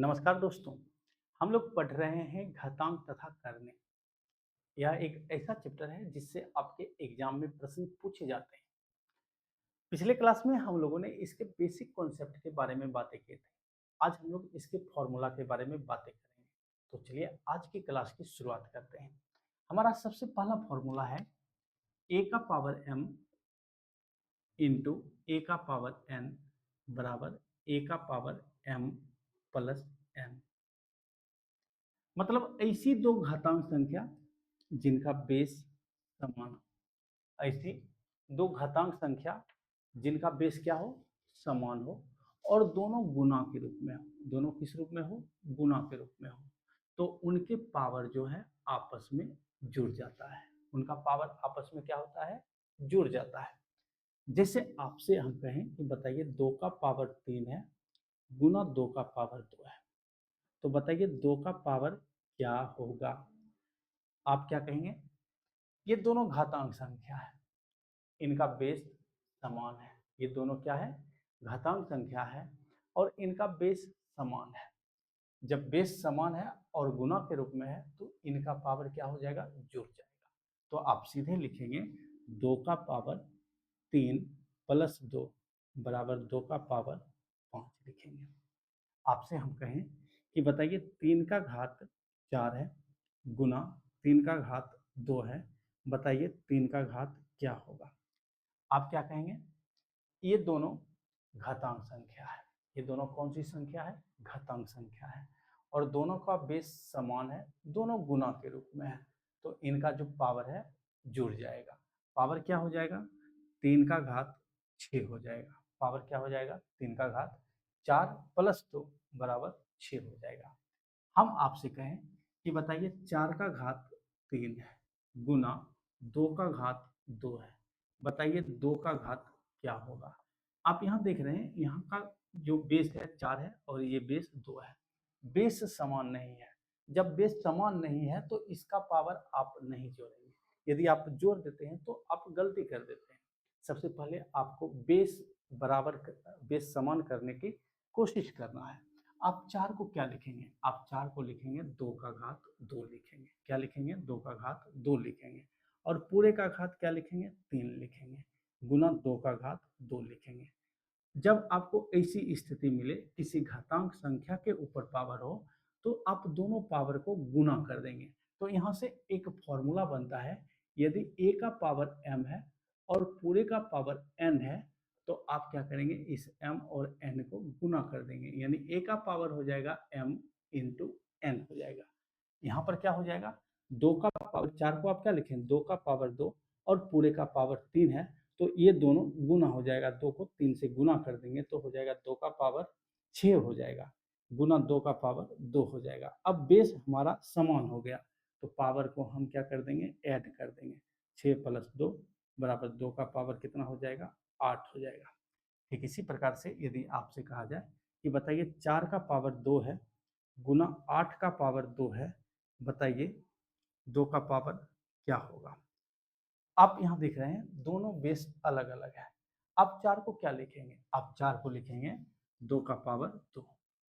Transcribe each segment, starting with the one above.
नमस्कार दोस्तों। हम लोग पढ़ रहे हैं घातांक तथा करने। यह एक ऐसा चैप्टर है जिससे आपके एग्जाम में प्रश्न पूछे जाते हैं। पिछले क्लास में हम लोगों ने इसके बेसिक कॉन्सेप्ट के बारे में बातें की थी। आज हम लोग इसके फॉर्मूला के बारे में बातें करेंगे। तो चलिए आज की क्लास की शुरुआत करते हैं। हमारा सबसे पहला फॉर्मूला है ए का पावर m इंटू ए का पावर n बराबर ए का पावर m प्लस n। मतलब ऐसी दो घातांक संख्या जिनका बेस समान हो। ऐसी दो घातांक संख्या जिनका बेस क्या हो, समान हो, और दोनों गुना के रूप में हो। दोनों किस रूप में हो, गुना के रूप में हो। तो उनके पावर जो है आपस में जुड़ जाता है। उनका पावर आपस में क्या होता है, जुड़ जाता है। जैसे आपसे हम कहें कि बताइए 2 का पावर 3 है गुना 2 का पावर 2 है, तो बताइए 2 का पावर क्या होगा। आप क्या कहेंगे, ये दोनों घातांक संख्या है, इनका बेस समान है। ये दोनों क्या है, घातांक संख्या है और इनका बेस समान है। जब बेस समान है और गुना के रूप में है तो इनका पावर क्या हो जाएगा, जुड़ जाएगा। तो आप सीधे लिखेंगे 2 का पावर 3 प्लस 2 बराबर 2 का पावर 5 लिखेंगे। आपसे हम कहें कि बताइए 3 का घात 4 है गुना 3 का घात 2 है, बताइए 3 का घात क्या होगा। आप क्या कहेंगे, ये दोनों घातांक संख्या है। ये दोनों कौन सी संख्या है, घातांक संख्या है, और दोनों का बेस समान है, दोनों गुना के रूप में है। तो इनका जो पावर है जुड़ जाएगा। पावर क्या हो जाएगा, 3 का घात 6 हो जाएगा। पावर क्या हो जाएगा, 3 का घात 4 प्लस 2 बराबर 6 हो जाएगा। हम आपसे कहें कि बताइए 4 का घात 3 है गुना 2 का घात 2 है, बताइए 2 का घात क्या होगा। आप यहाँ देख रहे हैं, यहाँ का जो बेस है 4 है और ये बेस 2 है। बेस समान नहीं है। जब बेस समान नहीं है तो इसका पावर आप नहीं जोड़ेंगे। यदि आप जोड़ देते हैं तो आप गलती कर देते हैं। सबसे पहले आपको बेस बराबर बेस समान करने की कोशिश करना है। आप 4 को क्या लिखेंगे, आप 4 को लिखेंगे 2 का घात 2 लिखेंगे। क्या लिखेंगे, 2 का घात 2 लिखेंगे। और पूरे का घात क्या लिखेंगे, 3 लिखेंगे गुना 2 का घात 2 लिखेंगे। जब आपको ऐसी स्थिति मिले, किसी घातांक संख्या के ऊपर पावर हो, तो आप दोनों पावर को गुना कर देंगे। तो यहाँ से एक फॉर्मूला बनता है, यदि a का पावर m है और पूरे का पावर n है, तो आप क्या करेंगे, इस m और n को गुना कर देंगे। यानी a का पावर हो जाएगा m इंटू n हो जाएगा। यहाँ पर क्या हो जाएगा, 2 का पावर 4 को आप क्या लिखें, 2 का पावर 2 और पूरे का पावर 3 है, तो ये दोनों गुना हो जाएगा। 2 को 3 से गुना कर देंगे तो हो जाएगा 2 का पावर 6 हो जाएगा गुना 2 का पावर 2 हो जाएगा। अब बेस हमारा समान हो गया तो पावर को हम क्या कर देंगे, ऐड कर देंगे। 6 प्लस 2 बराबर 2 का पावर कितना हो जाएगा, 8 हो जाएगा। ठीक इसी प्रकार से यदि आपसे कहा जाए कि बताइए 4 का पावर 2 है गुना 8 का पावर 2 है, बताइए 2 का पावर क्या होगा। आप यहाँ देख रहे हैं दोनों बेस अलग अलग है। आप 4 को क्या लिखेंगे, आप 4 को लिखेंगे 2 का पावर 2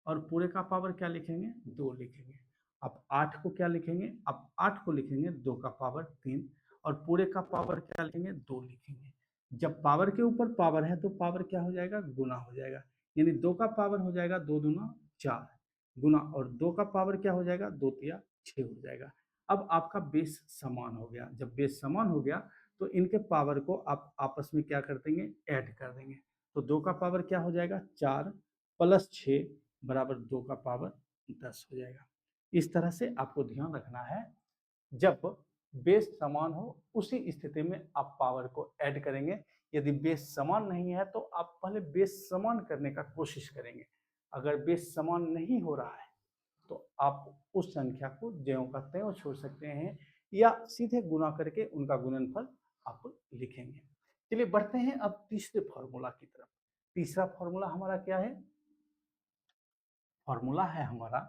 और पूरे का पावर क्या लिखेंगे, 2 लिखेंगे। आप 8 को क्या लिखेंगे, आप 8 को लिखेंगे 2 का पावर 3 और पूरे का पावर क्या लिखेंगे, 2 लिखेंगे। जब पावर के ऊपर पावर है तो पावर क्या हो जाएगा, गुना हो जाएगा। यानी 2 का पावर हो जाएगा 2 दूना 4 गुना, और 2 का पावर क्या हो जाएगा, 2 तिया 6 हो जाएगा। अब आपका बेस समान हो गया। जब बेस समान हो गया तो इनके पावर को आप आपस में क्या कर देंगे, ऐड कर देंगे। तो 2 का पावर क्या हो जाएगा, 4 प्लस 6 बराबर 2 का पावर 10 हो जाएगा। इस तरह से आपको ध्यान रखना है, जब बेस समान हो उसी स्थिति में आप पावर को ऐड करेंगे। यदि बेस समान नहीं है तो आप पहले बेस समान करने का कोशिश करेंगे। अगर बेस समान नहीं हो रहा है तो आप उस संख्या को ज्यों का त्यों छोड़ सकते हैं या सीधे गुना करके उनका गुणनफल आप लिखेंगे। चलिए बढ़ते हैं अब तीसरे फॉर्मूला की तरफ। तीसरा फॉर्मूला हमारा क्या है, फॉर्मूला है हमारा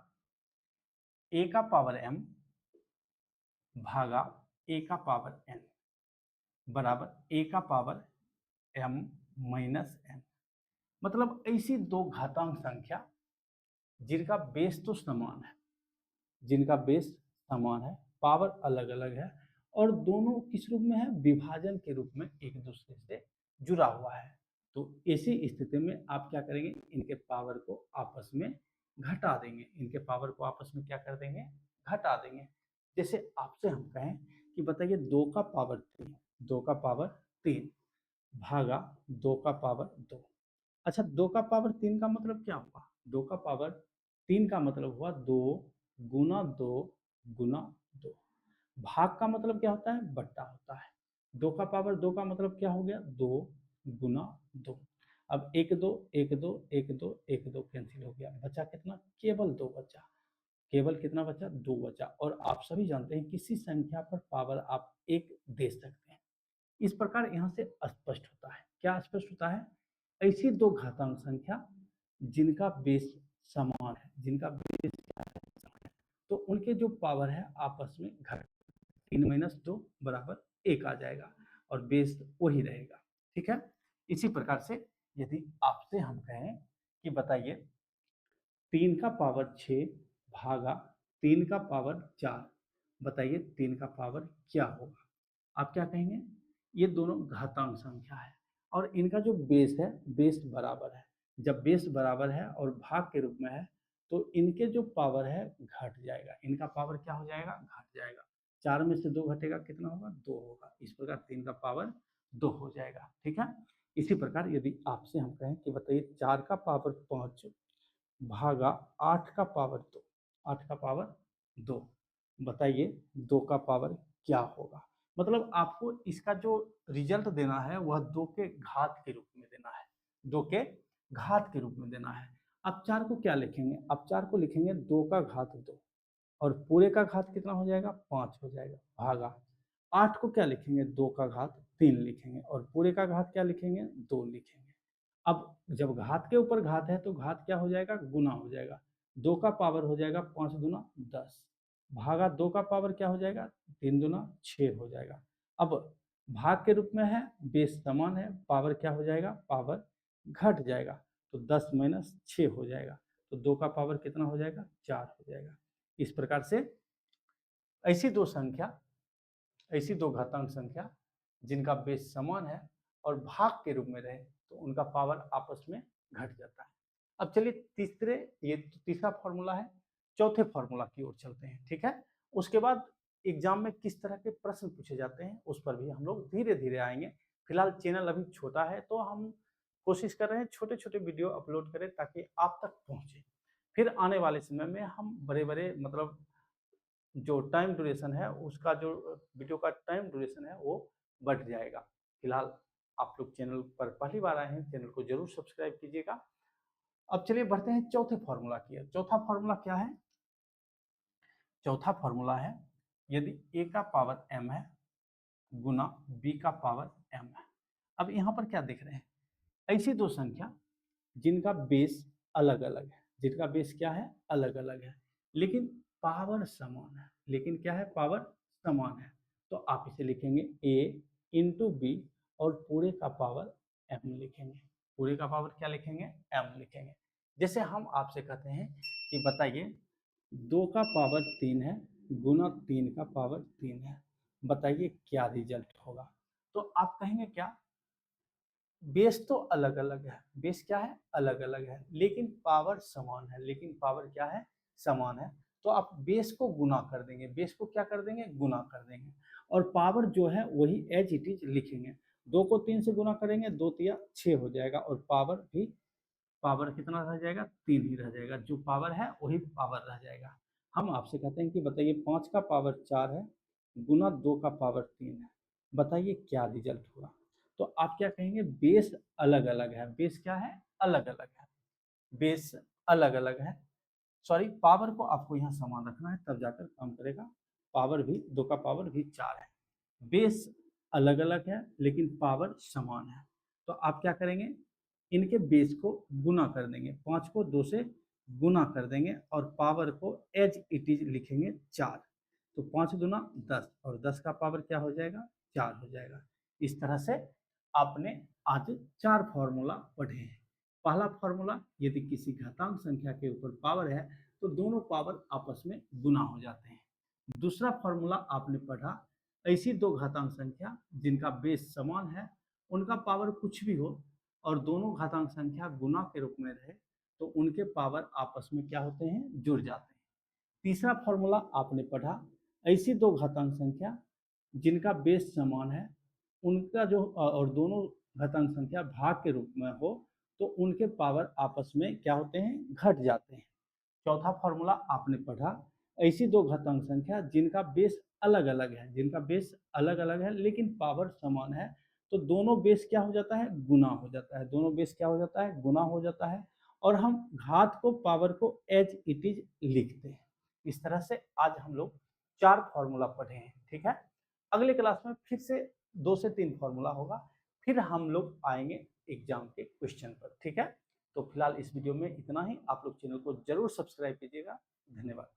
a का पावर m भागा a का पावर n बराबर a का पावर m माइनस n। मतलब ऐसी दो घातांक संख्या जिनका बेस तो समान है, जिनका बेस समान है, पावर अलग अलग है, और दोनों किस रूप में है, विभाजन के रूप में एक दूसरे से जुड़ा हुआ है। तो ऐसी स्थिति में आप क्या करेंगे, इनके पावर को आपस में घटा देंगे, इनके पावर को आपस में क्या कर देंगे, घटा देंगे। जैसे आपसे हम कहें कि बताइए 2 का पावर 3, 2 का पावर 3 भागा 2 का पावर 2। अच्छा, 2 का पावर 3 का मतलब क्या हुआ, 2 का पावर 3 का मतलब हुआ 2 गुना 2 गुना 2। भाग का मतलब क्या होता है, बट्टा होता है। 2 का पावर 2 का मतलब क्या हो गया, 2 गुना 2। अब 1 2 1 2 1 2 1 2 कैंसिल हो गया, बचा कितना, केवल 2 बचा। केवल कितना बचा, 2 बचा। और आप सभी जानते हैं किसी संख्या पर पावर आप 1 दे सकते हैं। इस प्रकार यहाँ से स्पष्ट होता है, क्या स्पष्ट होता है, ऐसी दो घातांक संख्या जिनका बेस समान है, जिनका बेस समान है, तो उनके जो पावर है आपस में घट, 3 - 2 बराबर 1 आ जाएगा और बेस वही रहेगा। ठीक है, इसी प्रकार से यदि आपसे हम कहें कि बताइए 3 का पावर 6 भागा 3 का पावर 4, बताइए 3 का पावर क्या होगा। आप क्या कहेंगे, ये दोनों घातांक संख्या है और इनका जो बेस है, बेस बराबर है। जब बेस बराबर है और भाग के रूप में है तो इनके जो पावर है घट जाएगा, इनका पावर क्या हो जाएगा, घट जाएगा। 4 में से 2 घटेगा, कितना होगा, 2 होगा। इस प्रकार 3 का पावर 2 हो जाएगा। ठीक है, इसी प्रकार यदि आपसे हम कहें कि बताइए 4 का पावर 5 भागा 8 का पावर 2, 8 का पावर 2, बताइए 2 का पावर क्या होगा। मतलब आपको इसका जो रिजल्ट देना है वह 2 के घात के रूप में देना है, 2 के घात के रूप में देना है। अब 4 को क्या लिखेंगे, अब 4 को लिखेंगे 2 का घात 2 और पूरे का घात कितना हो जाएगा, 5 हो जाएगा, भागा 8 को क्या लिखेंगे, 2 का घात 3 लिखेंगे और पूरे का घात क्या लिखेंगे, 2 लिखेंगे। अब जब घात के ऊपर घात है तो घात क्या हो जाएगा, गुना हो जाएगा। 2 का पावर हो जाएगा 5 दूना 10 भागा 2 का पावर क्या हो जाएगा, 3 दूना 6 हो जाएगा। अब भाग के रूप में है, बेस समान है, पावर क्या हो जाएगा, पावर घट जाएगा, तो 10 - 6 हो जाएगा, तो 2 का पावर कितना हो जाएगा, 4 हो जाएगा। इस प्रकार से ऐसी दो संख्या, ऐसी दो घातांक संख्या जिनका बेस समान है और भाग के रूप में रहे तो उनका पावर आपस में घट जाता है। अब चलिए तीसरे, ये तीसरा फॉर्मूला है, चौथे फॉर्मूला की ओर चलते हैं। ठीक है, उसके बाद एग्जाम में किस तरह के प्रश्न पूछे जाते हैं उस पर भी हम लोग धीरे धीरे आएंगे। फिलहाल चैनल अभी छोटा है तो हम कोशिश कर रहे हैं छोटे छोटे वीडियो अपलोड करें ताकि आप तक पहुंचे। फिर आने वाले समय में हम बड़े बड़े मतलब जो टाइम ड्यूरेशन है उसका, जो वीडियो का टाइम ड्यूरेशन है वो बढ़ जाएगा। फिलहाल आप लोग चैनल पर पहली बार आए हैं, चैनल को जरूर सब्सक्राइब कीजिएगा। अब चलिए बढ़ते हैं चौथे फॉर्मूला की। चौथा फॉर्मूला क्या है, चौथा फॉर्मूला है यदि a का पावर m है गुना b का पावर m है। अब यहाँ पर क्या देख रहे हैं, ऐसी दो संख्या जिनका बेस अलग अलग है, जिनका बेस क्या है, अलग अलग है, लेकिन पावर समान है, लेकिन क्या है, पावर समान है। तो आप इसे लिखेंगे a इंटू बी और पूरे का पावर m लिखेंगे, पूरे का पावर क्या लिखेंगे, m लिखेंगे। जैसे हम आपसे कहते हैं कि बताइए 2 का पावर 3 है गुना 3 का पावर 3 है, बताइए क्या रिजल्ट होगा। तो आप कहेंगे क्या, बेस तो अलग अलग है, बेस क्या है, अलग अलग है, लेकिन पावर समान है, लेकिन पावर क्या है, समान है। तो आप बेस को गुना कर देंगे, बेस को क्या कर देंगे, गुना कर देंगे, और पावर जो है वही एज इट इज लिखेंगे। 2 को 3 से गुना करेंगे, 2 तिया 6 हो जाएगा और पावर भी, पावर कितना रह जाएगा, 3 ही रह जाएगा, जो पावर है वही पावर रह जाएगा। हम आपसे कहते हैं कि बताइए 5 का पावर 4 है गुना 2 का पावर 3 है, बताइए क्या रिजल्ट होगा। तो आप क्या कहेंगे, बेस अलग अलग है, बेस क्या है, अलग अलग है, बेस अलग अलग है। सॉरी, पावर को आपको यहाँ समान रखना है तब जाकर काम करेगा। पावर भी 2 का पावर भी 4 है, बेस अलग अलग है लेकिन पावर समान है। तो आप क्या करेंगे, इनके बेस को गुना कर देंगे, 5 को 2 से गुना कर देंगे और पावर को एज इट इज लिखेंगे 4। तो 5 दूना 10 और 10 का पावर क्या हो जाएगा, 4 हो जाएगा। इस तरह से आपने आज 4 फॉर्मूला पढ़े हैं। पहला फॉर्मूला, यदि किसी घातांक संख्या के ऊपर पावर है तो दोनों पावर आपस में गुना हो जाते हैं। दूसरा फॉर्मूला आपने पढ़ा, ऐसी दो घातांक संख्या जिनका बेस समान है, उनका पावर कुछ भी हो और दोनों घातांक संख्या गुना के रूप में रहे तो उनके पावर आपस में क्या होते हैं, जुड़ जाते हैं। तीसरा फॉर्मूला आपने पढ़ा, ऐसी दो घातांक संख्या जिनका बेस समान है, उनका जो और दोनों घातांक संख्या भाग के रूप में हो तो उनके पावर आपस में क्या होते हैं, घट जाते हैं। चौथा फॉर्मूला आपने पढ़ा, ऐसी दो घातांक संख्या जिनका बेस अलग अलग है, जिनका बेस अलग अलग है लेकिन पावर समान है, तो दोनों बेस क्या हो जाता है, गुना हो जाता है। दोनों बेस क्या हो जाता है, गुना हो जाता है और हम घात को, पावर को एज इट इज लिखते हैं। इस तरह से आज हम लोग 4 फॉर्मूला पढ़े हैं। ठीक है, अगले क्लास में फिर से 2 से 3 फॉर्मूला होगा, फिर हम लोग आएंगे एग्जाम के क्वेश्चन पर। ठीक है, तो फिलहाल इस वीडियो में इतना ही। आप लोग चैनल को जरूर सब्सक्राइब कीजिएगा। धन्यवाद।